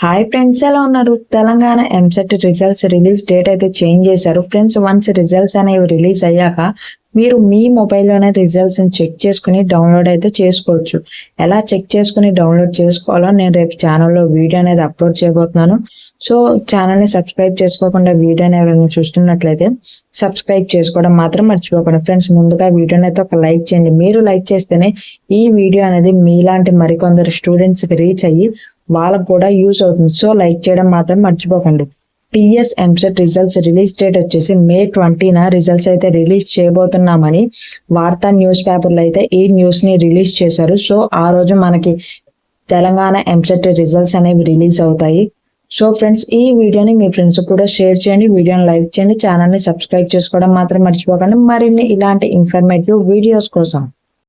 Hi friends, ఎలా ఉన్నారు? Telangana EAMCET results release date అయితే చేంజ్ చేశారు ఫ్రెండ్స్. వన్స్ రిజల్ట్స్ అనేవి రిలీజ్ అయ్యాక మీరు మీ మొబైల్లోనే రిజల్ట్స్ చెక్ చేసుకుని డౌన్లోడ్ అయితే చేసుకోవచ్చు. ఎలా చెక్ చేసుకుని డౌన్లోడ్ చేసుకోవాలో నేను రేపు ఛానల్లో వీడియో అనేది అప్లోడ్ చేయబోతున్నాను. సో ఛానల్ని సబ్స్క్రైబ్ చేసుకోకుండా వీడియోని ఎవరైనా చూస్తున్నట్లయితే సబ్స్క్రైబ్ చేసుకోవడం మాత్రం మర్చిపోకండి ఫ్రెండ్స్. ముందుగా వీడియోని అయితే ఒక లైక్ చేయండి. మీరు లైక్ చేస్తేనే ఈ వీడియో అనేది మీలాంటి మరికొందరు స్టూడెంట్స్కి రీచ్ అయ్యి వాళ్ళకు కూడా యూజ్ అవుతుంది. సో లైక్ చేయడం మాత్రం మర్చిపోకండి. TS EAMCET results release date వచ్చేసి May 20న రిజల్ట్స్ అయితే రిలీజ్ చేయబోతున్నామని వార్తా న్యూస్ పేపర్లో అయితే ఈ న్యూస్ ని రిలీజ్ చేశారు. సో ఆ రోజు మనకి తెలంగాణ ఎంసెట్ రిజల్ట్స్ అనేవి రిలీజ్ అవుతాయి. సో ఫ్రెండ్స్, ఈ వీడియోని మీ ఫ్రెండ్స్ కూడా షేర్ చేయండి, వీడియోని లైక్ చేయండి, ఛానల్ని సబ్స్క్రైబ్ చేసుకోవడం మాత్రం మర్చిపోకండి మరిన్ని ఇలాంటి ఇన్ఫర్మేటివ్ వీడియోస్ కోసం.